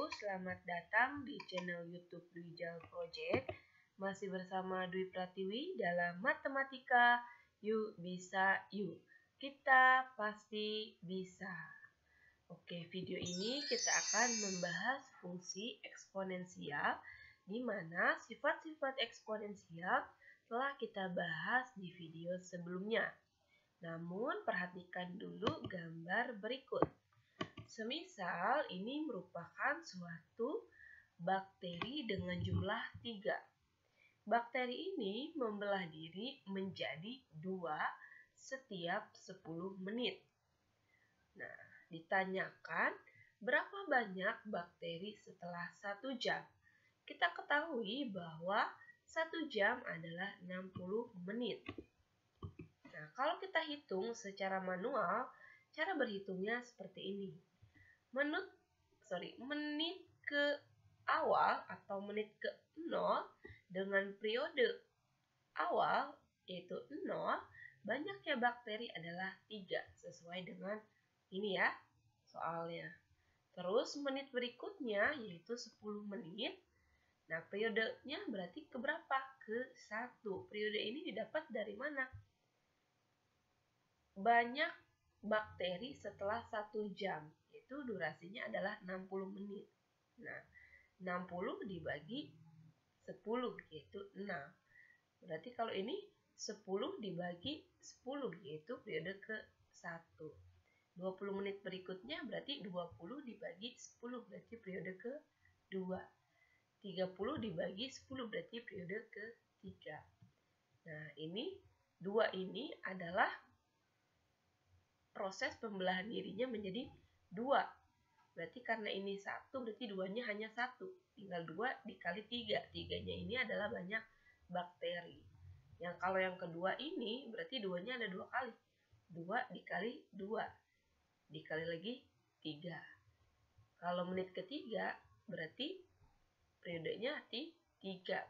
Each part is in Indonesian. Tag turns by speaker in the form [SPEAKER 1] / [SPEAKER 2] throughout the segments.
[SPEAKER 1] selamat datang di channel YouTube Dwi Jal Project. Masih bersama Dwi Pratiwi dalam Matematika Yuk Bisa Yuk. Kita pasti bisa. Oke, video ini kita akan membahas fungsi eksponensial, di mana sifat-sifat eksponensial telah kita bahas di video sebelumnya. Namun, perhatikan dulu gambar berikut. Semisal ini merupakan suatu bakteri dengan jumlah 3. Bakteri ini membelah diri menjadi 2 setiap 10 menit. Nah, ditanyakan berapa banyak bakteri setelah 1 jam. Kita ketahui bahwa 1 jam adalah 60 menit. Nah, kalau kita hitung secara manual, cara berhitungnya seperti ini. Menit ke awal atau menit ke 0 dengan periode awal yaitu 0, banyaknya bakteri adalah 3 sesuai dengan ini ya soalnya. Terus menit berikutnya yaitu 10 menit. Nah, periodenya berarti ke berapa? Ke 1. Periode ini didapat dari mana? Banyak bakteri setelah 1 jam, yaitu durasinya adalah 60 menit. Nah, 60 dibagi 10, yaitu 6. Berarti kalau ini 10 dibagi 10, yaitu periode ke-1. 20 menit berikutnya berarti 20 dibagi 10, berarti periode ke-2. 30 dibagi 10, berarti periode ke-3. Nah, ini 2 ini adalah proses pembelahan dirinya menjadi 2. Berarti karena ini 1, berarti 2-nya hanya 1. Tinggal 2 dikali 3. 3-nya ini adalah banyak bakteri. Yang kalau yang kedua ini, berarti 2-nya ada 2 kali. 2 dikali 2. Dikali lagi 3. Kalau menit ketiga, berarti periodenya 3.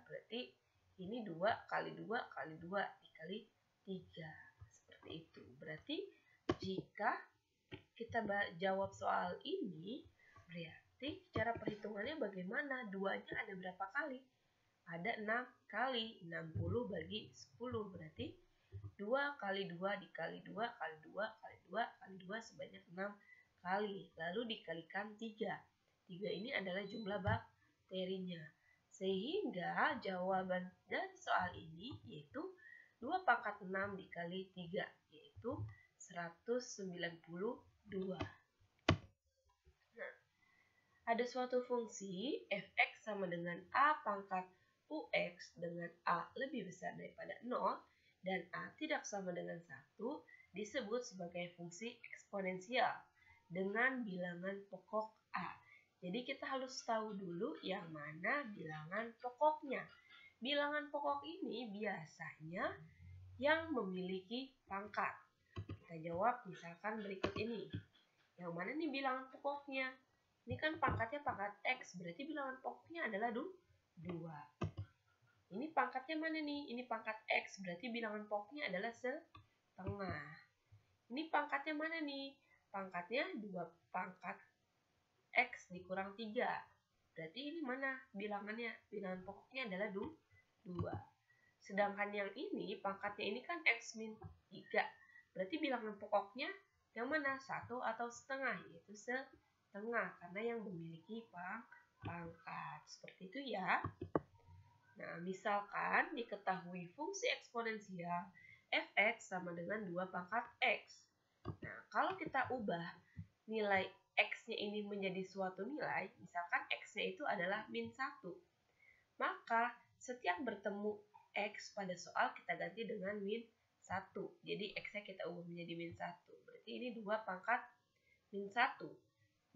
[SPEAKER 1] Berarti ini 2 kali 2 kali 2 dikali 3. Seperti itu. Berarti jika kita jawab soal ini, berarti cara perhitungannya bagaimana? 2-nya ada berapa kali? Ada 6 kali. 60 bagi 10. Berarti 2 kali 2 dikali 2 kali 2 kali 2 kali 2 sebanyak 6 kali. Lalu dikalikan 3. 3 ini adalah jumlah bakterinya. Sehingga jawaban dari soal ini yaitu 2 pangkat 6 dikali 3, yaitu 192. Nah, ada suatu fungsi fx sama dengan a pangkat ux dengan a lebih besar daripada 0 dan a tidak sama dengan 1 disebut sebagai fungsi eksponensial dengan bilangan pokok a. Jadi kita harus tahu dulu yang mana bilangan pokoknya. Bilangan pokok ini biasanya yang memiliki pangkat. Kita jawab misalkan berikut ini. Yang mana nih bilangan pokoknya? Ini kan pangkatnya pangkat X, berarti bilangan pokoknya adalah 2. Ini pangkatnya mana nih? Ini pangkat X, berarti bilangan pokoknya adalah setengah. Ini pangkatnya mana nih? Pangkatnya 2 pangkat X dikurang 3. Berarti ini mana bilangannya? Bilangan pokoknya adalah 2. Sedangkan yang ini, pangkatnya ini kan X min 3. Berarti bilangan pokoknya yang mana? 1 atau setengah? Yaitu setengah, karena yang memiliki pangkat. Seperti itu ya. Nah, misalkan diketahui fungsi eksponensial fx sama dengan 2 pangkat x. Nah, kalau kita ubah nilai x-nya ini menjadi suatu nilai, misalkan x-nya itu adalah min 1. Maka setiap bertemu x pada soal kita ganti dengan min 1. Jadi x-nya kita ubah menjadi min 1. Berarti ini 2 pangkat min 1.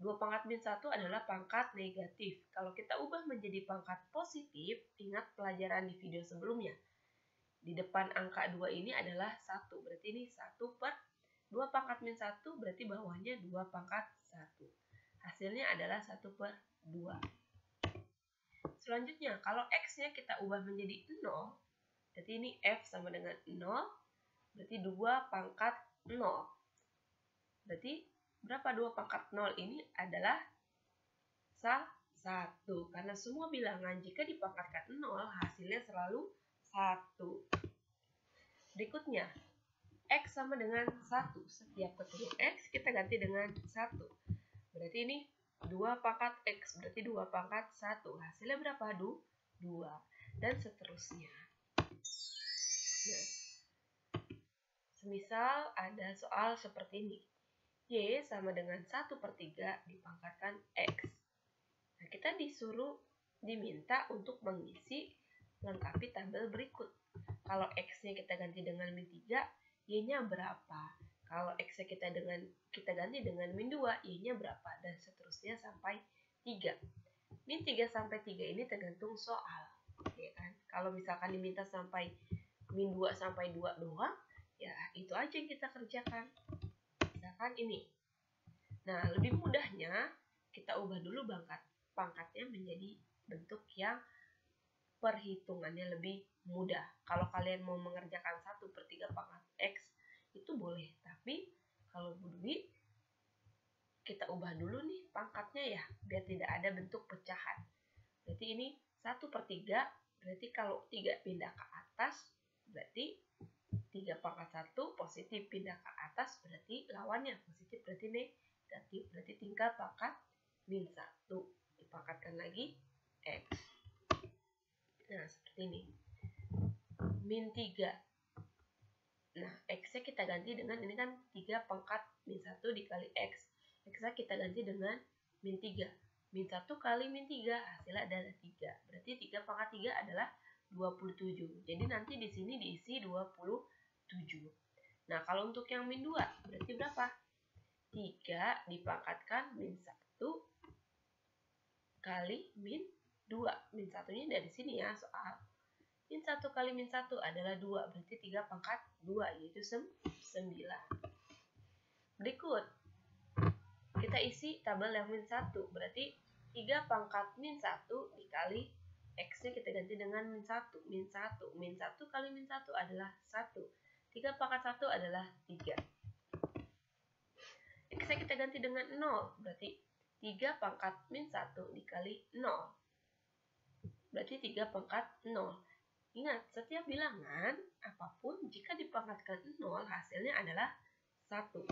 [SPEAKER 1] 2 pangkat min 1 adalah pangkat negatif. Kalau kita ubah menjadi pangkat positif, ingat pelajaran di video sebelumnya. Di depan angka 2 ini adalah 1. Berarti ini 1 per 2 pangkat min 1, berarti bawahnya 2 pangkat 1. Hasilnya adalah 1 per 2. Selanjutnya, kalau x-nya kita ubah menjadi 0, berarti ini f sama dengan 0. Berarti 2 pangkat 0. Berarti berapa 2 pangkat 0 ini adalah 1. 1. Karena semua bilangan jika dipangkatkan 0, hasilnya selalu 1. Berikutnya, X sama dengan 1. Setiap ketemu X, kita ganti dengan 1. Berarti ini 2 pangkat X, berarti 2 pangkat 1. Hasilnya berapa? 2. Dan seterusnya. Nah, semisal ada soal seperti ini. Y sama dengan 1/3 dipangkatkan X. Nah, kita diminta untuk mengisi lengkapi tabel berikut. Kalau X-nya kita ganti dengan min 3, Y-nya berapa? Kalau X-nya kita ganti dengan min 2, Y-nya berapa? Dan seterusnya sampai 3. Min 3 sampai 3 ini tergantung soal. Ya kan? Kalau misalkan diminta sampai min 2 sampai 2 doang, ya itu aja yang kita kerjakan. Misalkan ini. Nah, lebih mudahnya kita ubah dulu pangkatnya menjadi bentuk yang perhitungannya lebih mudah. Kalau kalian mau mengerjakan 1/3 pangkat X, itu boleh. Tapi kalau Bu Dwi, kita ubah dulu nih pangkatnya ya, biar tidak ada bentuk pecahan. Berarti ini 1/3, berarti kalau 3 pindah ke atas, berarti 3 pangkat 1 positif, pindah ke atas berarti lawannya positif, berarti negatif. Berarti tinggal pangkat min 1. Dipangkatkan lagi X. Nah, seperti ini. Min 3. Nah, X-nya kita ganti dengan, ini kan 3 pangkat min 1 dikali X. X-nya kita ganti dengan min 3. Min 1 kali min 3, hasilnya adalah 3. Berarti 3 pangkat 3 adalah 27. Jadi nanti di sini diisi 27. Nah, kalau untuk yang min 2, berarti berapa? 3 dipangkatkan min 1 kali min 2. Min 1-nya dari sini ya, soal. Min 1 kali min 1 adalah 2. Berarti 3 pangkat 2, yaitu 9. Berikut, kita isi tabel yang min 1. Berarti 3 pangkat min 1 dikali X-nya kita ganti dengan min 1. Min 1. Min 1 kali min 1 adalah 1. 3 pangkat 1 adalah 3. X-nya kita ganti dengan 0. Berarti 3 pangkat min 1 dikali 0. Berarti 3 pangkat 0. Ingat, setiap bilangan apapun jika dipangkatkan 0, hasilnya adalah 1.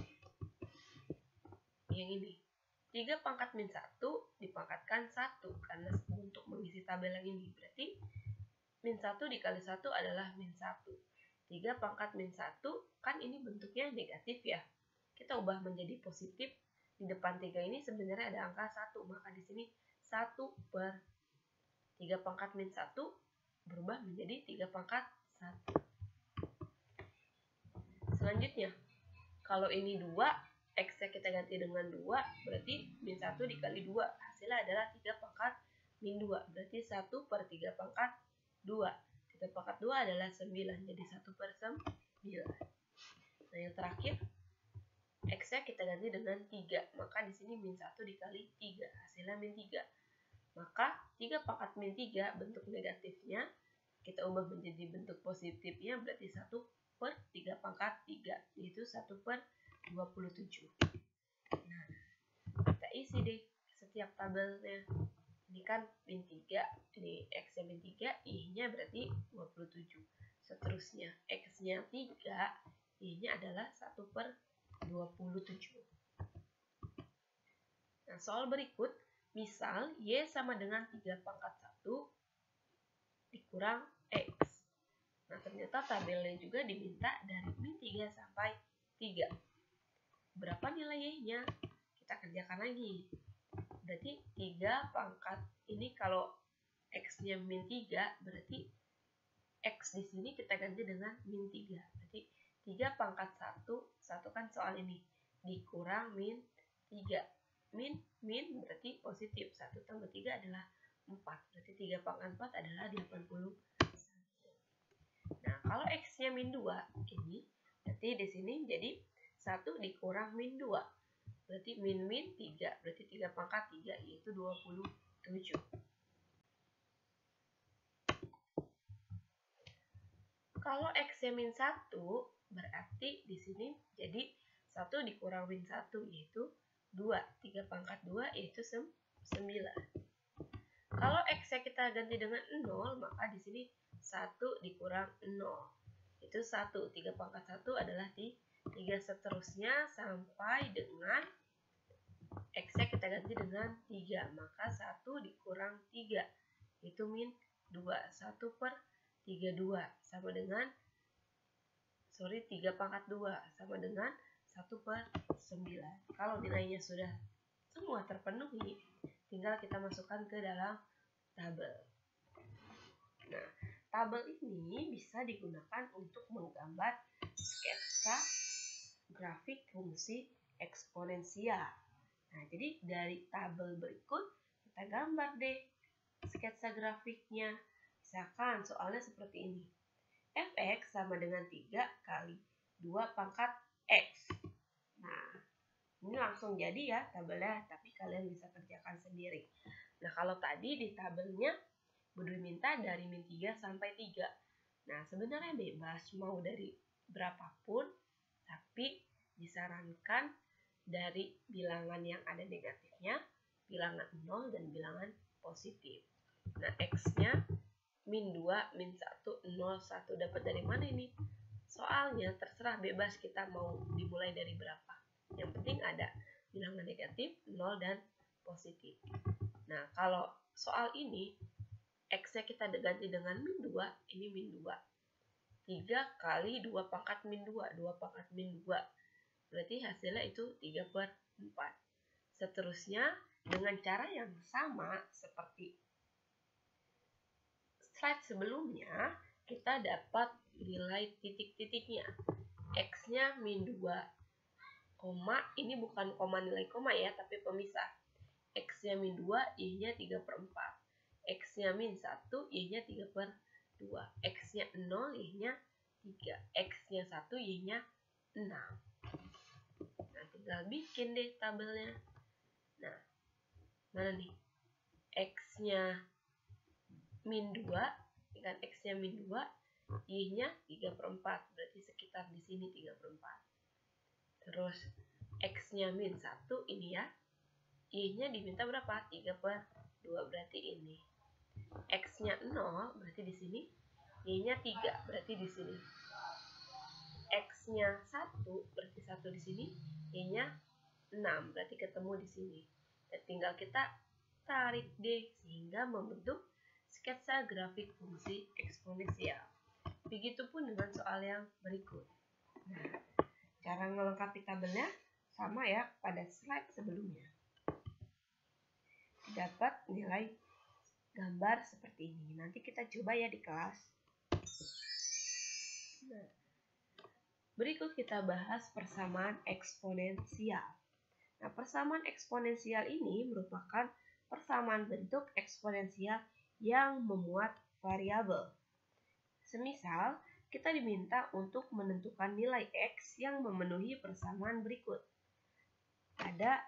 [SPEAKER 1] Yang ini. 3 pangkat min 1 dipangkatkan 1. Karena untuk mengisi tabel yang ini. Berarti min 1 dikali 1 adalah min 1. 3 pangkat min 1, kan ini bentuknya negatif ya. Kita ubah menjadi positif. Di depan 3 ini sebenarnya ada angka 1. Maka di sini 1/3 pangkat min 1 berubah menjadi 3 pangkat 1. Selanjutnya, kalau ini 2, X-nya kita ganti dengan 2, berarti min 1 dikali 2. Hasilnya adalah 3 pangkat min 2. Berarti 1/3 pangkat 2. 3 pangkat 2 adalah 9. Jadi 1/9. Nah, yang terakhir, X-nya kita ganti dengan 3. Maka di sini min 1 dikali 3. Hasilnya min 3. Maka 3 pangkat min 3 bentuk negatifnya kita ubah menjadi bentuk positifnya, berarti 1/3 pangkat 3, yaitu 1/27. Nah, kita isi deh setiap tabelnya. Ini kan min 3, ini X-nya min 3, Y-nya berarti 27. Seterusnya, X-nya 3, Y-nya adalah 1/27. Nah, soal berikut, misal Y sama dengan 3 pangkat 1 dikurang X. Nah, ternyata tabelnya juga diminta dari min 3 sampai 3. Berapa nilai Y-nya? Kita kerjakan lagi. Berarti 3 pangkat, ini kalau X-nya min 3, berarti X di sini kita ganti dengan min 3. Berarti 3 pangkat 1 kan soal ini, dikurang min 3. Min berarti positif. 1 tambah 3 adalah 4. Berarti 3 pangkat 4 adalah 81. Nah, kalau X-nya min 2, ini berarti di sini jadi 1 dikurang min 2. Berarti min 3. Berarti 3 pangkat 3, yaitu 27. Kalau X-nya min 1, berarti di sini jadi 1 dikurang min 1, yaitu 2. 3 pangkat 2, yaitu 9. Kalau X-nya kita ganti dengan 0, maka di sini 1 dikurang 0. Itu 1. 3 pangkat 1 adalah 3. Seterusnya sampai dengan X-nya kita ganti dengan 3. Maka 1 dikurang 3. Itu min 2. 1 per 32 sama dengan 3 pangkat 2 sama dengan 1 per 9. Kalau nilainya sudah semua terpenuhi, tinggal kita masukkan ke dalam tabel. Nah, tabel ini bisa digunakan untuk menggambar sketsa grafik fungsi eksponensial. Nah, jadi dari tabel berikut kita gambar deh sketsa grafiknya. Misalkan soalnya seperti ini. Fx sama dengan 3 kali 2 pangkat X. Nah, ini langsung jadi ya tabelnya, tapi kalian bisa kerjakan sendiri. Nah, kalau tadi di tabelnya Budi minta dari min 3 sampai 3. Nah, sebenarnya bebas mau dari berapapun, tapi disarankan dari bilangan yang ada negatifnya, bilangan 0 dan bilangan positif. Nah, X-nya min 2, min 1, 0, 1. Dapat dari mana ini? Soalnya terserah bebas kita mau dimulai dari berapa. Yang penting ada bilangan negatif, 0, dan positif. Nah, kalau soal ini, X-nya kita ganti dengan min 2, ini min 2. 3 kali 2 pangkat min 2, 2 pangkat min 2. Berarti hasilnya itu 3 per 4. Seterusnya, dengan cara yang sama seperti slide sebelumnya, kita dapat nilai titik-titiknya. X-nya min 2, koma, ini bukan koma nilai koma ya, tapi pemisah. X-nya min 2, Y-nya 3 per 4. X-nya min 1, Y-nya 3 per 2. X-nya 0, Y-nya 3. X-nya 1, Y-nya 6. Nah, tinggal bikin deh tabelnya. Nah, mana nih? X-nya min 2, kan X-nya min 2, Y-nya 3 per 4, berarti sekitar di sini 3 per 4. Terus X-nya min 1, ini ya, Y-nya diminta berapa? 3 per 2, berarti ini. X-nya 0, berarti di sini. Y-nya 3, berarti di sini. X-nya 1, berarti 1 di sini. Y-nya 6, berarti ketemu di sini. Dan tinggal kita tarik deh, sehingga membentuk sketsa grafik fungsi eksponensial. Begitupun dengan soal yang berikut. Nah, cara melengkapi tabelnya sama ya pada slide sebelumnya. Dapat nilai gambar seperti ini. Nanti kita coba ya di kelas. Nah, berikut kita bahas persamaan eksponensial. Nah, persamaan eksponensial ini merupakan persamaan bentuk eksponensial yang memuat variabel. Semisal, kita diminta untuk menentukan nilai X yang memenuhi persamaan berikut. Ada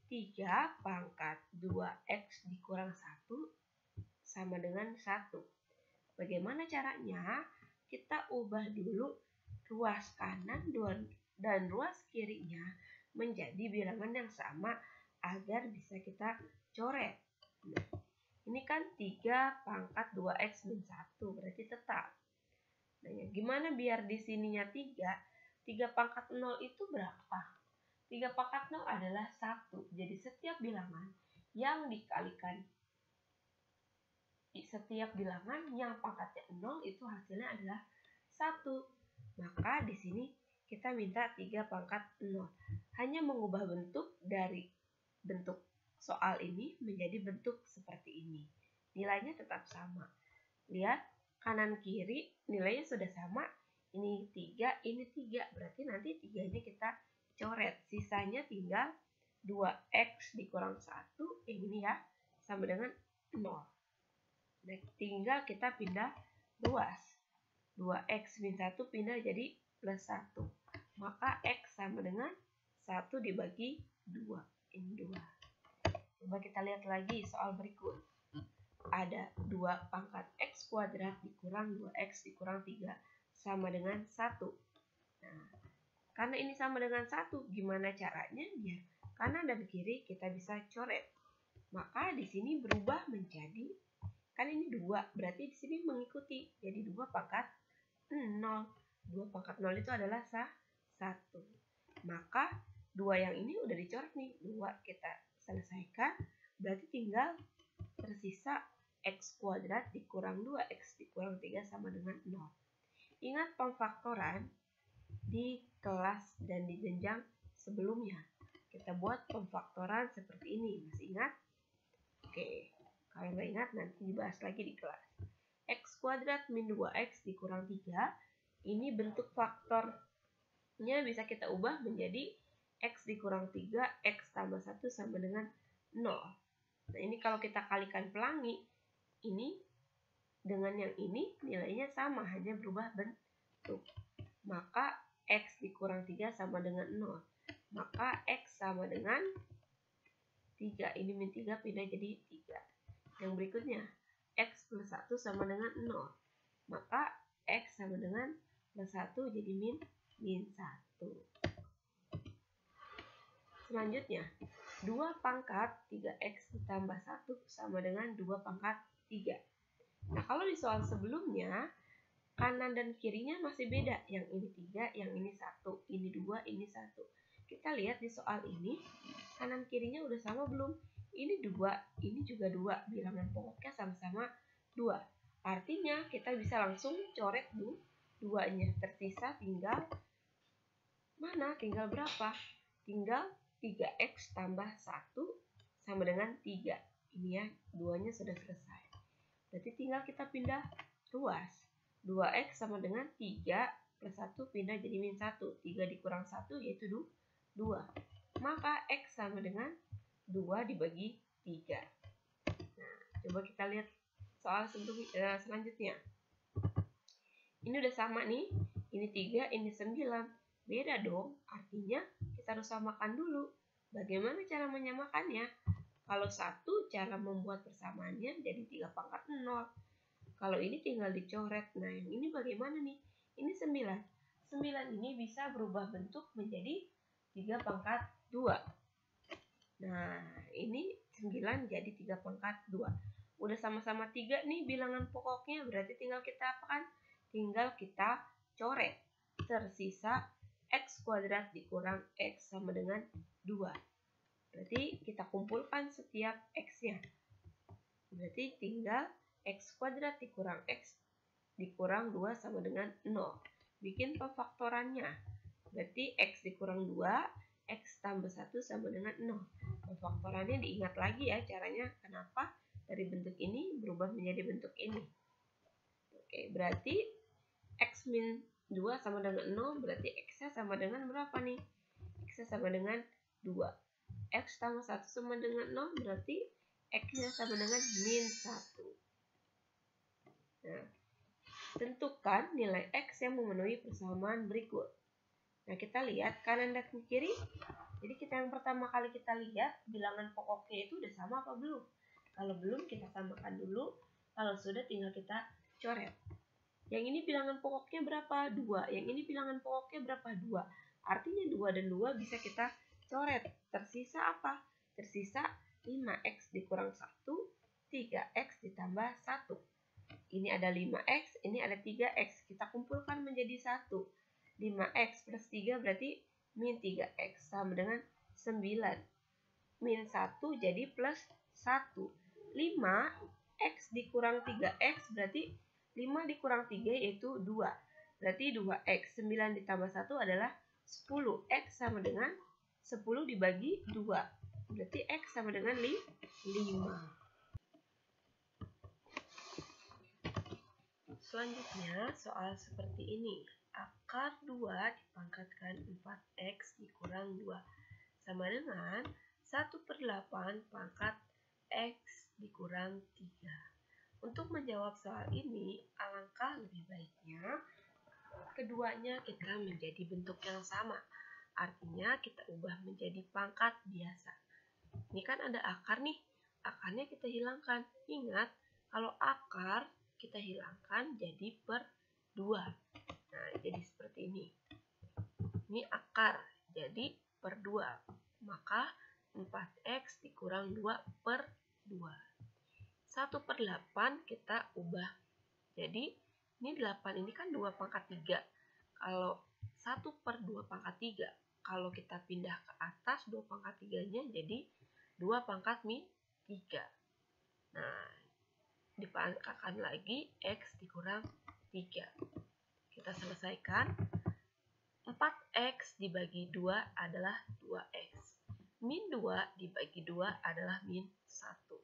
[SPEAKER 1] 3 pangkat 2X dikurang 1 sama dengan 1. Bagaimana caranya? Kita ubah dulu ruas kanan dan ruas kirinya menjadi bilangan yang sama agar bisa kita coret. Nah, ini kan 3 pangkat 2X min 1, berarti tetap. Nah, gimana biar di sininya 3? 3 pangkat 0 itu berapa? 3 pangkat 0 adalah 1. Jadi setiap bilangan yang dikalikan setiap bilangan yang pangkatnya 0 itu hasilnya adalah 1. Maka di sini kita minta 3 pangkat 0. Hanya mengubah bentuk dari bentuk soal ini menjadi bentuk seperti ini. Nilainya tetap sama. Lihat kanan kiri nilainya sudah sama. Ini 3, ini 3. Berarti nanti 3-nya kita coret. Sisanya tinggal 2X dikurang 1. Yang ini ya. Sama dengan 0. Nah, tinggal kita pindah ruas. 2X min 1 pindah jadi plus 1. Maka X sama dengan 1 dibagi 2. Ini 2. Coba kita lihat lagi soal berikut. Ada 2 pangkat X kuadrat dikurang 2X dikurang 3 sama dengan 1. Nah, karena ini sama dengan 1, gimana caranya biar kanan dan kiri kita bisa coret? Maka di sini berubah menjadi, kan ini 2, berarti di sini mengikuti. Jadi 2 pangkat 0. 2 pangkat 0 itu adalah 1. Maka 2 yang ini udah dicoret nih. 2 kita selesaikan. Berarti tinggal tersisa X kuadrat dikurang 2X dikurang 3 sama dengan 0. Ingat pemfaktoran di kelas dan di jenjang sebelumnya. Kita buat pemfaktoran seperti ini. Masih ingat? Oke, kalau nggak ingat nanti dibahas lagi di kelas. X kuadrat min 2X dikurang 3. Ini bentuk faktornya bisa kita ubah menjadi X dikurang 3, X tambah 1 sama dengan 0. Nah, ini kalau kita kalikan pelangi, ini dengan yang ini nilainya sama, hanya berubah bentuk. Maka X dikurang 3 sama dengan 0. Maka X sama dengan 3. Ini min 3 pindah jadi 3. Yang berikutnya, X plus 1 sama dengan 0. Maka X sama dengan plus 1 jadi min 1. Selanjutnya, 2 pangkat 3X ditambah 1 sama dengan 2 pangkat 3. Nah, kalau di soal sebelumnya, kanan dan kirinya masih beda. Yang ini 3, yang ini 1. Ini 2, ini 1. Kita lihat di soal ini, kanan kirinya udah sama belum? Ini 2, ini juga 2. Bilangan pokoknya sama-sama 2. Artinya kita bisa langsung coret 2-nya. Tersisa tinggal mana? Tinggal berapa? Tinggal 3X tambah 1 sama dengan 3. Ini ya, 2-nya sudah selesai. Berarti tinggal kita pindah ruas. 2X sama dengan 3 plus 1 pindah jadi min 1. 3 dikurang 1 yaitu 2. Maka X sama dengan 2 dibagi 3. Nah, coba kita lihat soal selanjutnya. Ini udah sama nih. Ini 3, ini 9. Beda dong. Artinya kita harus samakan dulu. Bagaimana cara menyamakannya? Kalau 1, cara membuat persamaannya jadi 3 pangkat 0. Kalau ini tinggal dicoret. Nah, yang ini bagaimana nih? Ini 9. 9 ini bisa berubah bentuk menjadi 3 pangkat 2. Nah, ini 9 jadi 3 pangkat 2. Udah sama-sama 3 nih bilangan pokoknya. Berarti tinggal kita apakan? Tinggal kita coret. Tersisa X kuadrat dikurang X sama dengan 2. Berarti kita kumpulkan setiap X-nya. Berarti tinggal X kuadrat dikurang X dikurang 2 sama dengan 0. Bikin pemfaktorannya. Berarti X dikurang 2, X tambah 1 sama dengan 0. Pemfaktorannya diingat lagi ya caranya. Kenapa dari bentuk ini berubah menjadi bentuk ini. Oke, berarti X min 2 sama dengan 0. Berarti X-nya sama dengan berapa nih? X-nya sama dengan 2. X tambah 1 sama dengan 0 berarti X-nya sama dengan min 1. Nah, tentukan nilai X yang memenuhi persamaan berikut. Nah, kita lihat kanan dan kiri. Jadi kita yang pertama kali kita lihat bilangan pokoknya itu udah sama apa belum? Kalau belum kita samakan dulu. Kalau sudah tinggal kita coret. Yang ini bilangan pokoknya berapa? 2. Yang ini bilangan pokoknya berapa? 2. Artinya 2 dan 2 bisa kita coret. Tersisa apa? Tersisa 5X dikurang 1, 3X ditambah 1. Ini ada 5X, ini ada 3X. Kita kumpulkan menjadi 1. 5X plus 3 berarti min 3X sama dengan 9. Min 1 jadi plus 1. 5X dikurang 3X berarti 5 dikurang 3 yaitu 2. Berarti 2X. 9 ditambah 1 adalah 10. X sama dengan 10 dibagi 2. Berarti X sama dengan 5. Selanjutnya soal seperti ini. Akar 2 dipangkatkan 4X dikurang 2 sama dengan 1/8 pangkat X dikurang 3. Untuk menjawab soal ini, alangkah lebih baiknya keduanya kita menjadi bentuk yang sama. Artinya kita ubah menjadi pangkat biasa. Ini kan ada akar nih. Akarnya kita hilangkan. Ingat, kalau akar kita hilangkan jadi per 2. Nah, jadi seperti ini. Ini akar, jadi per 2. Maka 4X dikurang 2 per 2. 1/8 kita ubah. Jadi, ini 8 ini kan 2 pangkat 3. Kalau 1/2 pangkat 3, kalau kita pindah ke atas 2 pangkat 3-nya jadi 2 pangkat min 3. Nah, dipangkatkan lagi X dikurang 3. Kita selesaikan. 4X dibagi 2 adalah 2X. Min 2 dibagi 2 adalah min 1.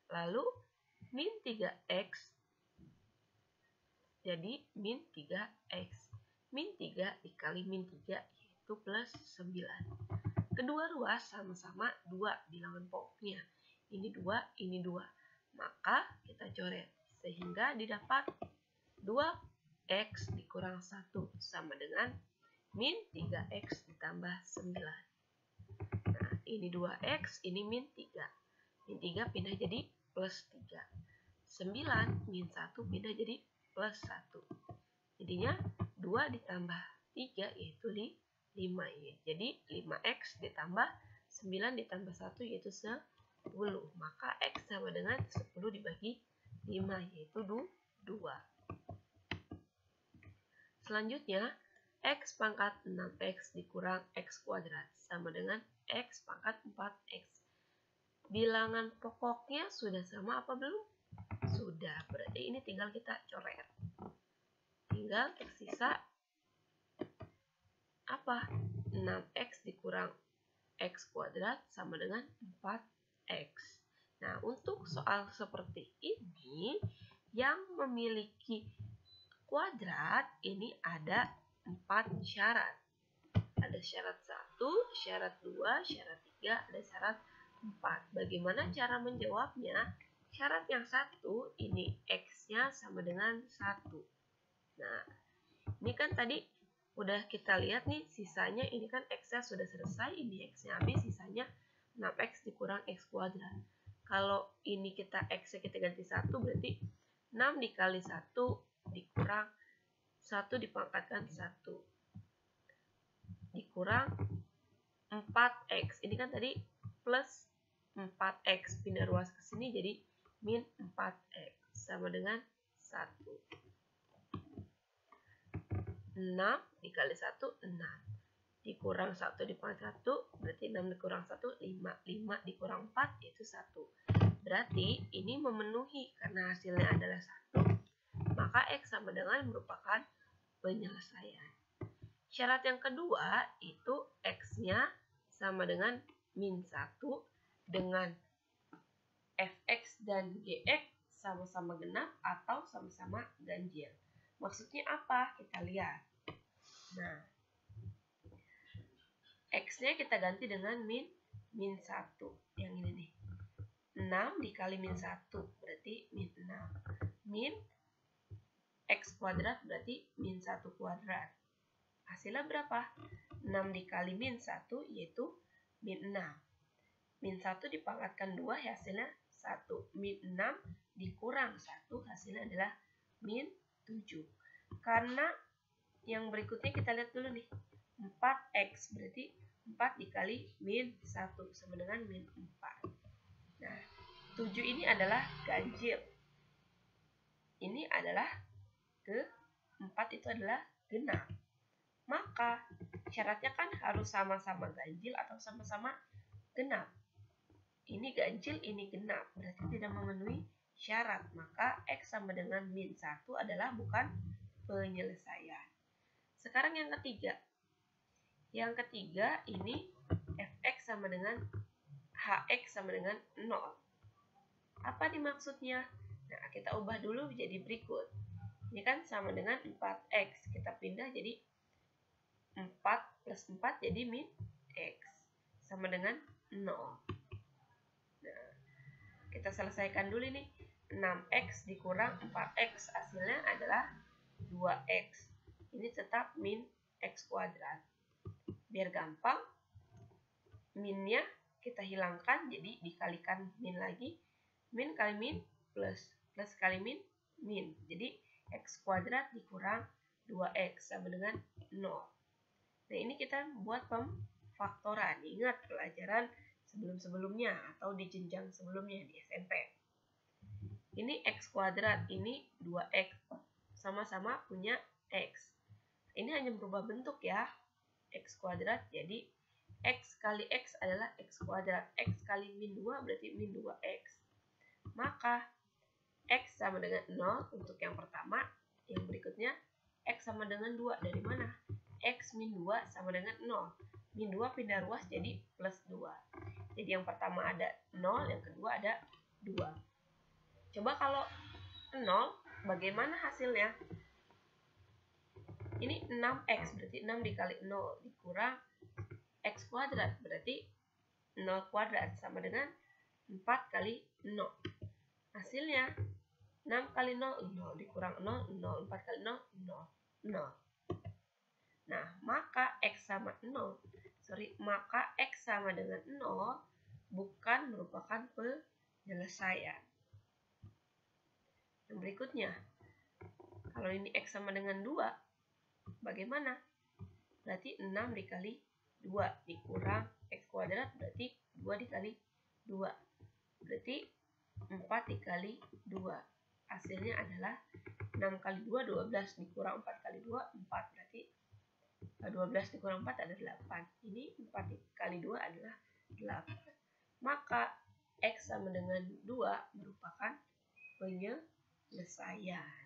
[SPEAKER 1] Lalu, min 3X jadi min 3X. Min 3 dikali min 3 yaitu plus 9. Kedua ruas sama-sama 2 bilangan pokoknya. Ini 2, ini 2. Maka kita coret. Sehingga didapat 2X dikurang 1 sama dengan min 3X ditambah 9. Nah, ini 2X, ini min 3. Min 3 pindah jadi plus 3. 9 min 1 pindah jadi plus 1. Jadinya 2 ditambah 3 yaitu 5. Jadi 5X ditambah 9 ditambah 1 yaitu 10. Maka X sama dengan 10 dibagi 5 yaitu 2. Selanjutnya, X pangkat 6X dikurang X kuadrat sama dengan X pangkat 4X. Bilangan pokoknya sudah sama apa belum? Sudah, berarti ini tinggal kita coret. Tinggal tersisa apa? 6X dikurang X kuadrat sama dengan 4X. Nah, untuk soal seperti ini, yang memiliki kuadrat ini ada 4 syarat. Ada syarat 1, syarat 2, syarat 3, ada syarat 4. Bagaimana cara menjawabnya? Syarat yang 1, ini X-nya sama dengan 1. Nah, ini kan tadi udah kita lihat nih, sisanya ini kan X-nya sudah selesai, ini X-nya habis, sisanya 6X dikurang X kuadrat. Kalau ini X-nya kita ganti 1, berarti 6 dikali 1 dikurang 1 dipangkatkan 1. Dikurang 4X. Ini kan tadi plus 4X. Pindah ruas ke sini jadi min 4X. Sama dengan 1. 6 dikali 1, 6. Dikurang 1 dipangkat 1, berarti 6 dikurang 1, 5. 5 dikurang 4, yaitu 1. Berarti ini memenuhi karena hasilnya adalah 1. Maka X sama dengan merupakan penyelesaian. Syarat yang kedua itu X-nya sama dengan min 1 dengan Fx dan Gx sama-sama genap atau sama-sama ganjil. Maksudnya apa? Kita lihat. Nah, X-nya kita ganti dengan min 1. Yang ini nih. 6 dikali min 1 berarti min 6. Min X kuadrat berarti min 1 kuadrat. Hasilnya berapa? 6 dikali min 1 yaitu min 6. Min 1 dipangkatkan 2 hasilnya 1. Min 6 dikurang 1 hasilnya adalah min 7. Karena yang berikutnya kita lihat dulu nih. 4X berarti 4 dikali min 1 sama dengan min 4. Nah, 7 ini adalah ganjil. Ini adalah 4 itu adalah genap. Maka syaratnya kan harus sama-sama ganjil atau sama-sama genap. Ini ganjil, ini genap. Berarti tidak memenuhi syarat. Maka X sama dengan min 1 adalah bukan penyelesaian. Sekarang yang ketiga. Yang ketiga ini Fx sama dengan Hx sama dengan 0. Apa dimaksudnya? Nah, kita ubah dulu jadi berikut. Ini kan sama dengan 4X. Kita pindah jadi 4 plus 4 jadi min X. Sama dengan 0. Nah, kita selesaikan dulu nih. 6X dikurang 4X. Hasilnya adalah 2X. Ini tetap min X kuadrat. Biar gampang, minnya kita hilangkan. Jadi dikalikan min lagi. Min kali min plus. Plus kali min, min. Jadi X kuadrat dikurang 2X sama dengan 0. Nah, ini kita buat pemfaktoran. Ingat pelajaran sebelum-sebelumnya atau di jenjang sebelumnya di SMP. Ini X kuadrat, ini 2X, sama-sama punya X. Ini hanya berubah bentuk ya, X kuadrat, jadi X kali X adalah X kuadrat, X kali min 2 berarti min 2X. Maka X sama dengan 0 untuk yang pertama, yang berikutnya X sama dengan 2, dari mana? X min 2 sama dengan 0, min 2 pindah ruas jadi plus 2. Jadi yang pertama ada 0, yang kedua ada 2. Coba kalau 0, bagaimana hasilnya? Ini 6X, berarti 6 dikali 0 dikurang X kuadrat, berarti 0 kuadrat sama dengan 4 kali 0. Hasilnya 6 kali 0, 0 dikurang 0, 0, 4 kali 0, 0, 0. Nah, maka X sama dengan 0 bukan merupakan penyelesaian. Yang berikutnya, kalau ini X sama dengan 2, bagaimana? Berarti 6 dikali 2 dikurang X kuadrat, berarti 2 dikali 2. Berarti 4 dikali 2. Hasilnya adalah 6 kali 2, 12 dikurang 4 kali 2, 4. Berarti 12 dikurang 4 adalah 8. Ini 4 kali 2 adalah 8. Maka X sama dengan 2 merupakan penyelesaian.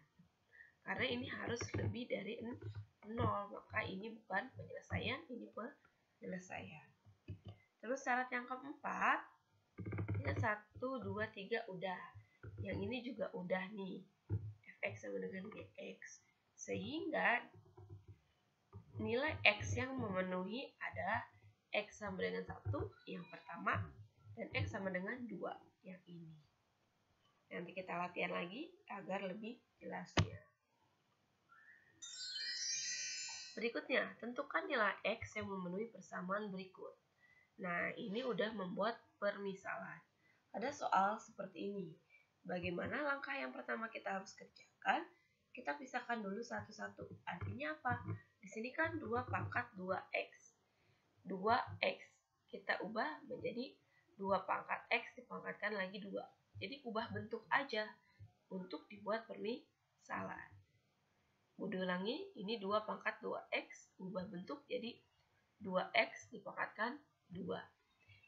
[SPEAKER 1] Karena ini harus lebih dari 0, maka ini bukan penyelesaian, ini penyelesaian. Terus syarat yang keempat, ini 1, 2, 3 udah. Yang ini juga udah nih, fx sama dengan gx. Sehingga nilai x yang memenuhi adalah x sama dengan 1 yang pertama dan x sama dengan 2 yang ini. Nanti kita latihan lagi agar lebih jelasnya. Berikutnya, tentukan nilai x yang memenuhi persamaan berikut. Nah, ini udah membuat permisalan. Ada soal seperti ini. Bagaimana langkah yang pertama kita harus kerjakan? Kita pisahkan dulu satu-satu. Artinya apa? Di sini kan 2 pangkat 2x. 2x kita ubah menjadi 2 pangkat x dipangkatkan lagi 2. Jadi ubah bentuk aja untuk dibuat permisalan. Udah ulangi, ini 2 pangkat 2x, ubah bentuk jadi 2x dipangkatkan 2.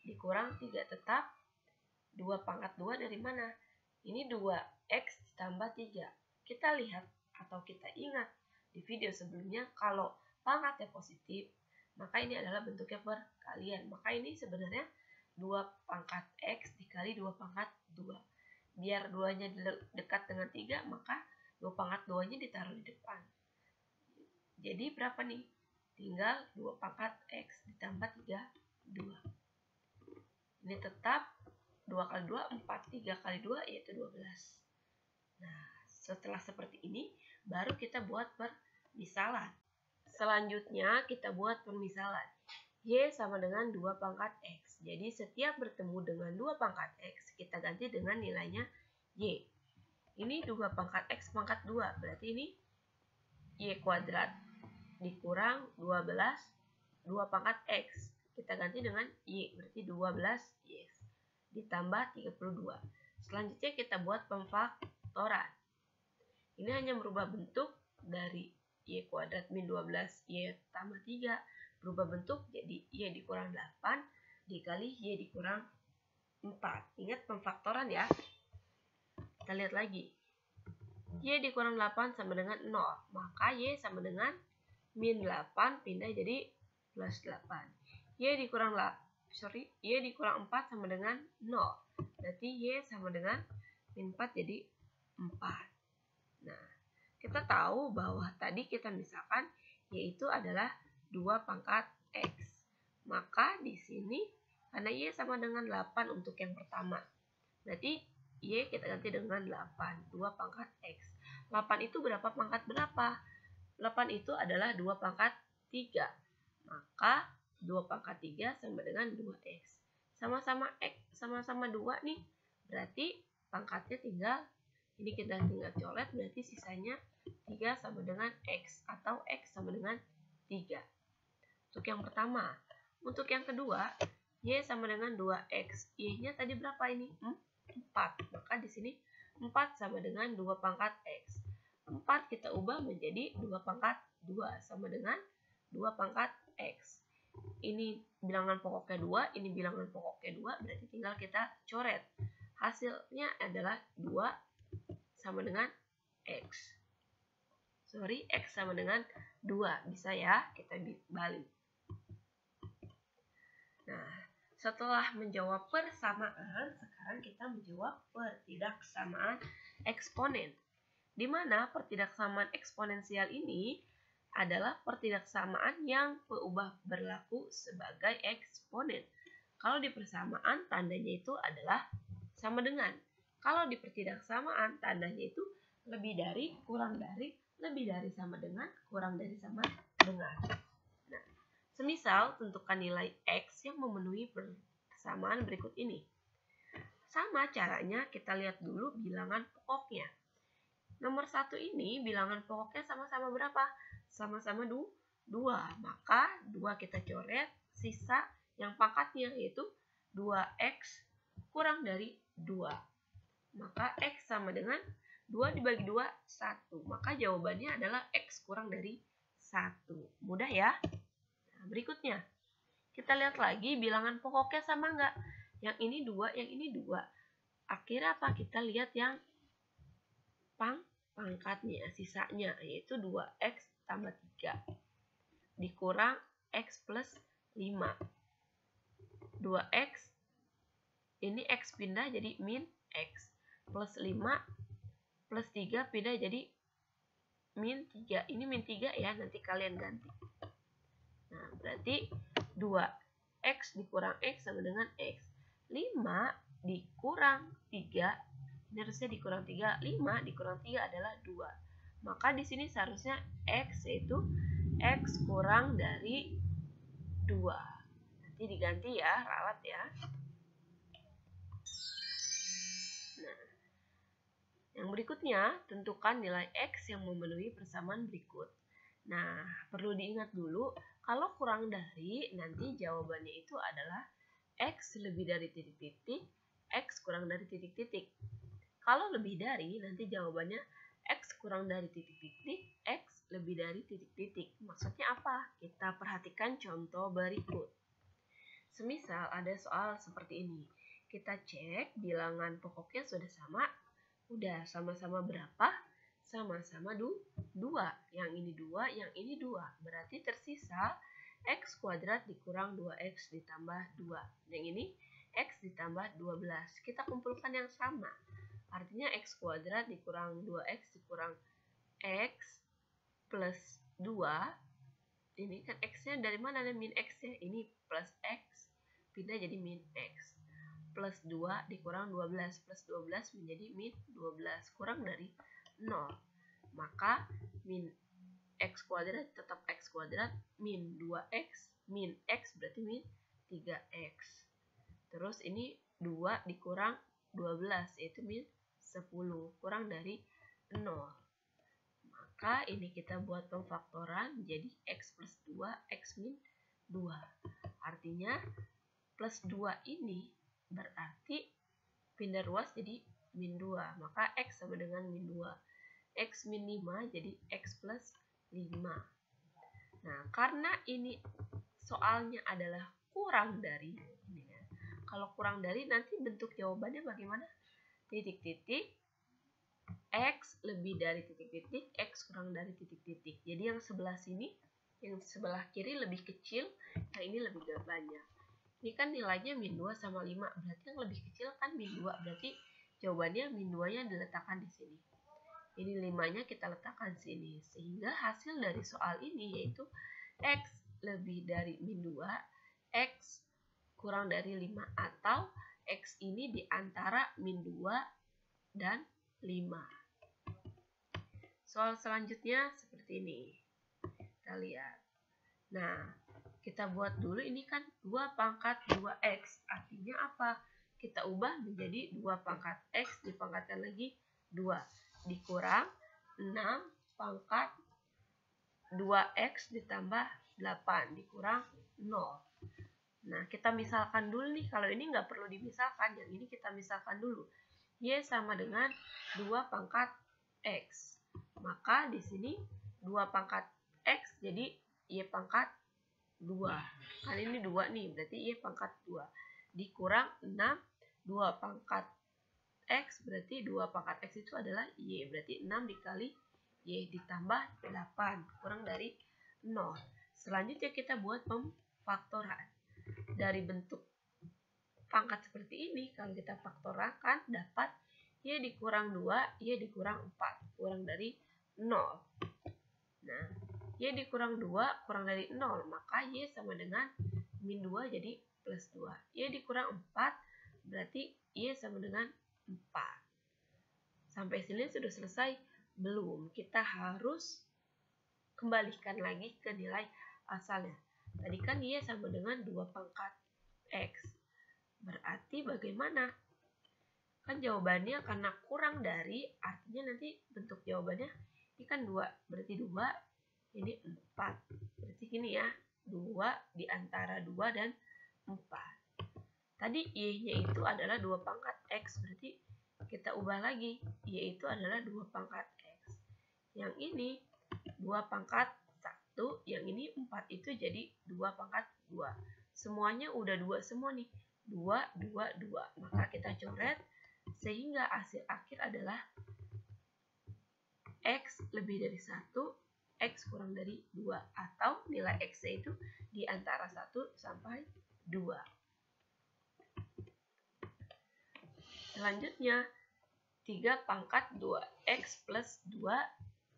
[SPEAKER 1] Dikurang 3 tetap, 2 pangkat 2 dari mana? Ini 2x ditambah 3. Kita lihat atau kita ingat di video sebelumnya, kalau pangkatnya positif, maka ini adalah bentuknya perkalian. Maka ini sebenarnya 2 pangkat x dikali 2 pangkat 2. Biar 2-nya dekat dengan 3, maka 2 pangkat 2-nya ditaruh di depan. Jadi berapa nih? Tinggal 2 pangkat x ditambah 3, 2. Ini tetap 2 kali 2, 4. 3 kali 2 yaitu 12. Nah, setelah seperti ini, baru kita buat permisalan. Selanjutnya, kita buat permisalan. Y sama dengan 2 pangkat X. Jadi, setiap bertemu dengan 2 pangkat X, kita ganti dengan nilainya Y. Ini 2 pangkat X pangkat 2. Berarti ini Y kuadrat dikurang 12, 2 pangkat X. Kita ganti dengan Y, berarti 12Y. Ditambah 32. Selanjutnya kita buat pemfaktoran. Ini hanya merubah bentuk dari Y kuadrat min 12Y tambah 3. Berubah bentuk jadi Y dikurang 8 dikali Y dikurang 4. Ingat pemfaktoran ya. Kita lihat lagi. Y dikurang 8 sama dengan 0. Maka Y sama dengan min 8 pindah jadi plus 8. Y dikurang 4 sama dengan 0. Berarti Y sama dengan min 4 jadi 4. Nah, kita tahu bahwa tadi kita misalkan Y itu adalah 2 pangkat X. Maka di sini karena Y sama dengan 8 untuk yang pertama. Berarti Y kita ganti dengan 8. 2 pangkat X. 8 itu berapa pangkat berapa? 8 itu adalah 2 pangkat 3. Maka 2 pangkat 3 sama dengan 2x. Sama-sama X, sama-sama 2 nih. Berarti pangkatnya tinggal, ini kita tinggal colet, berarti sisanya 3 sama dengan X. Atau X sama dengan 3. Untuk yang pertama. Untuk yang kedua, Y sama dengan 2X. Y-nya tadi berapa ini? 4. Maka di sini 4 sama dengan 2 pangkat X. 4 kita ubah menjadi 2 pangkat 2 sama dengan 2 pangkat X. Ini bilangan pokoknya 2, ini bilangan pokoknya 2, berarti tinggal kita coret. Hasilnya adalah 2 sama dengan X. X sama dengan 2. Bisa ya, kita balik. Nah, setelah menjawab persamaan, sekarang kita menjawab pertidaksamaan eksponen. Di mana pertidaksamaan eksponensial ini adalah pertidaksamaan yang peubah berlaku sebagai eksponen. Kalau di persamaan, tandanya itu adalah sama dengan. Kalau di pertidaksamaan, tandanya itu lebih dari, kurang dari, lebih dari sama dengan, kurang dari sama dengan. Nah, semisal tentukan nilai X yang memenuhi persamaan berikut ini. Sama caranya, kita lihat dulu bilangan pokoknya. Nomor 1 ini bilangan pokoknya sama-sama berapa? Sama-sama 2. Maka 2 kita coret, sisa yang pangkatnya yaitu 2X kurang dari 2. Maka X sama dengan 2 dibagi 2, 1. Maka jawabannya adalah X kurang dari 1. Mudah ya? Nah, berikutnya, kita lihat lagi bilangan pokoknya sama nggak? Yang ini 2, yang ini 2. Akhirnya apa? Kita lihat yang pangkatnya, sisanya, yaitu 2X tambah 3 dikurang X plus 5. 2X, ini X pindah jadi min X, plus 5 plus 3 pindah jadi min 3. Ini min 3 ya, nanti kalian ganti. Nah, berarti 2X dikurang X sama dengan X. 5 dikurang 3, ini harusnya dikurang 3, 5 dikurang 3 adalah 2. Maka di sini seharusnya X yaitu X kurang dari 2. Nanti diganti ya, ralat ya. Nah, yang berikutnya, tentukan nilai X yang memenuhi persamaan berikut. Nah, perlu diingat dulu, kalau kurang dari, nanti jawabannya itu adalah X lebih dari titik-titik, X kurang dari titik-titik. Kalau lebih dari, nanti jawabannya X kurang dari titik-titik, X lebih dari titik-titik. Maksudnya apa? Kita perhatikan contoh berikut. Semisal ada soal seperti ini. Kita cek bilangan pokoknya sudah sama. Udah sama-sama berapa? Sama-sama 2. Yang ini 2, yang ini 2. Berarti tersisa X kuadrat dikurang 2X ditambah 2. Yang ini X ditambah 12. Kita kumpulkan yang sama. Artinya X kuadrat dikurang 2X dikurang X plus 2. Ini kan X-nya dari mana? Ada min X-nya. Ini plus X pindah jadi min X. Plus 2 dikurang 12. Plus 12 menjadi min 12. Kurang dari 0. Maka min X kuadrat tetap X kuadrat. Min 2X. Min X berarti min 3X. Terus ini 2 dikurang 12 yaitu min 10, kurang dari 0. Maka ini kita buat pemfaktoran jadi X plus 2, X min 2. Artinya plus 2 ini berarti pindah ruas jadi min 2. Maka X sama dengan min 2. X min 5 jadi X plus 5. Nah, karena ini soalnya adalah kurang dari, ini ya. Kalau kurang dari nanti bentuk jawabannya bagaimana? Titik-titik, X lebih dari titik-titik, X kurang dari titik-titik. Jadi yang sebelah sini, yang sebelah kiri lebih kecil, yang ini lebih banyak. Ini kan nilainya min 2 sama 5, berarti yang lebih kecil kan min 2, berarti jawabannya min 2-nya diletakkan di sini. Ini 5-nya kita letakkan sini, sehingga hasil dari soal ini yaitu X lebih dari min 2, X kurang dari 5, atau X ini di antara min 2 dan 5. Soal selanjutnya seperti ini. Kita lihat. Nah, kita buat dulu ini kan 2 pangkat 2X. Artinya apa? Kita ubah menjadi 2 pangkat X dipangkatkan lagi 2. Dikurang 6 pangkat 2X ditambah 8 dikurang 0. Nah, kita misalkan dulu nih, kalau ini nggak perlu dimisalkan, yang ini kita misalkan dulu. Y sama dengan 2 pangkat X. Maka di sini 2 pangkat X jadi Y pangkat 2. Kan ini 2 nih, berarti Y pangkat 2. Dikurang 6, 2 pangkat X, berarti 2 pangkat X itu adalah Y. Berarti 6 dikali Y ditambah 8, kurang dari 0. Selanjutnya kita buat pemfaktoran. Dari bentuk pangkat seperti ini, kalau kita faktorakan dapat Y dikurang 2, Y dikurang 4, kurang dari 0. Nah, Y dikurang 2 kurang dari 0, maka Y sama dengan min 2 jadi plus 2. Y dikurang 4, berarti Y sama dengan 4. Sampai sini sudah selesai? Belum, kita harus kembalikan lagi ke nilai asalnya. Tadi kan Y sama dengan 2 pangkat X. Berarti bagaimana? Kan jawabannya karena kurang dari, artinya nanti bentuk jawabannya ini kan 2. Berarti 2, ini 4. Berarti gini ya, 2 di antara 2 dan 4. Tadi Y-nya itu adalah 2 pangkat X. Berarti kita ubah lagi. Y itu adalah 2 pangkat X. Yang ini 2 pangkat 1, yang ini 4 itu jadi 2 pangkat 2. Semuanya udah 2 semua nih. 2, 2, 2. Maka kita coret sehingga hasil akhir adalah X lebih dari 1, X kurang dari 2. Atau nilai X itu di antara 1 sampai 2. Selanjutnya, 3 pangkat 2X plus 2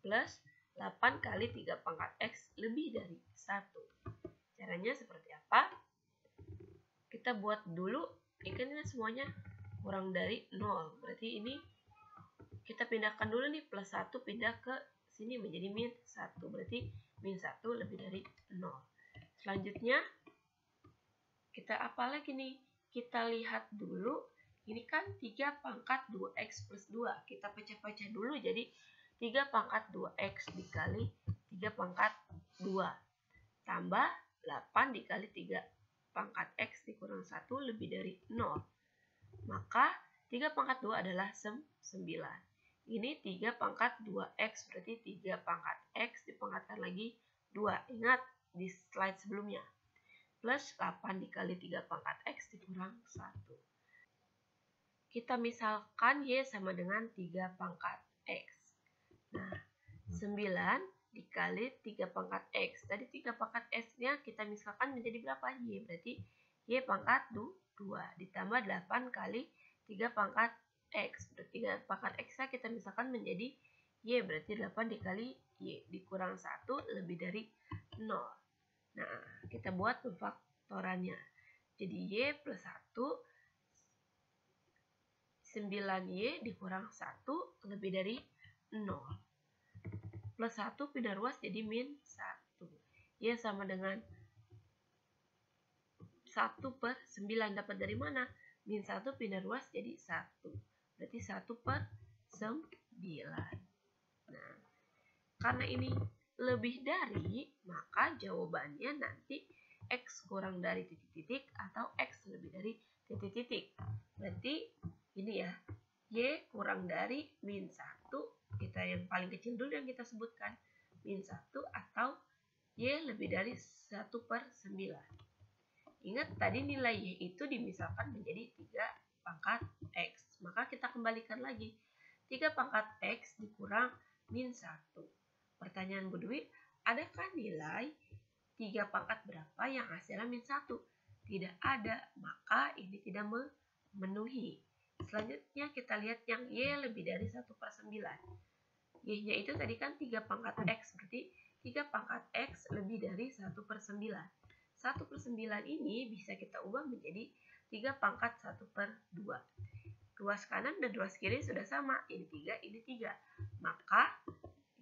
[SPEAKER 1] plus 8 kali 3 pangkat X lebih dari 1. Caranya seperti apa? Kita buat dulu, ini semuanya kurang dari 0. Berarti ini kita pindahkan dulu nih, plus 1 pindah ke sini menjadi min 1. Berarti min 1 lebih dari 0. Selanjutnya, kita apa lagi nih? Kita lihat dulu, ini kan 3 pangkat 2X plus 2. Kita pecah-pecah dulu, jadi 3 pangkat 2X dikali 3 pangkat 2. Tambah 8 dikali 3 pangkat X dikurang 1 lebih dari 0. Maka 3 pangkat 2 adalah 9. Ini 3 pangkat 2X, berarti 3 pangkat X dipangkatkan lagi 2. Ingat di slide sebelumnya. Plus 8 dikali 3 pangkat X dikurang 1. Kita misalkan Y sama dengan 3 pangkat X. Nah, 9 dikali 3 pangkat X. Tadi 3 pangkat X-nya kita misalkan menjadi berapa? Y. Berarti Y pangkat 2. Ditambah 8 kali 3 pangkat X. Berarti 3 pangkat X-nya kita misalkan menjadi Y. Berarti 8 dikali Y. Dikurang 1 lebih dari 0. Nah, kita buat pemfaktorannya. Jadi Y plus 1, 9Y dikurang 1 lebih dari 0. Plus 1 pindah ruas jadi min 1. Y sama dengan 1 per 9. Dapat dari mana? Min 1 pindah ruas jadi 1. Berarti 1 per 9. Nah, karena ini lebih dari, maka jawabannya nanti X kurang dari titik-titik atau X lebih dari titik-titik. Berarti ini ya, Y kurang dari min 1. Kita yang paling kecil dulu yang kita sebutkan, min 1, atau Y lebih dari 1 per 9. Ingat tadi nilai Y itu dimisalkan menjadi 3 pangkat X. Maka kita kembalikan lagi. 3 pangkat X dikurang min 1. Pertanyaan Bu Dwi, adakah nilai 3 pangkat berapa yang hasilnya min 1? Tidak ada, maka ini tidak memenuhi. Selanjutnya kita lihat yang Y lebih dari 1 per 9. Y-nya itu tadi kan 3 pangkat X, berarti 3 pangkat X lebih dari 1 per 9. 1 per 9 ini bisa kita ubah menjadi 3 pangkat 1 per 2. Ruas kanan dan ruas kiri sudah sama, ini 3, ini 3. Maka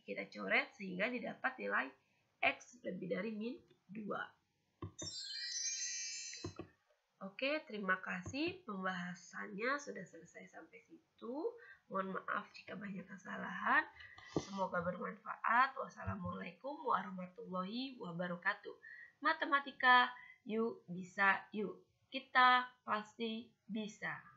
[SPEAKER 1] kita coret sehingga didapat nilai X lebih dari min 2. Oke, terima kasih. Pembahasannya sudah selesai sampai situ. Mohon maaf jika banyak kesalahan. Semoga bermanfaat. Wassalamualaikum warahmatullahi wabarakatuh. Matematika Yuk bisa, yuk. Kita pasti bisa.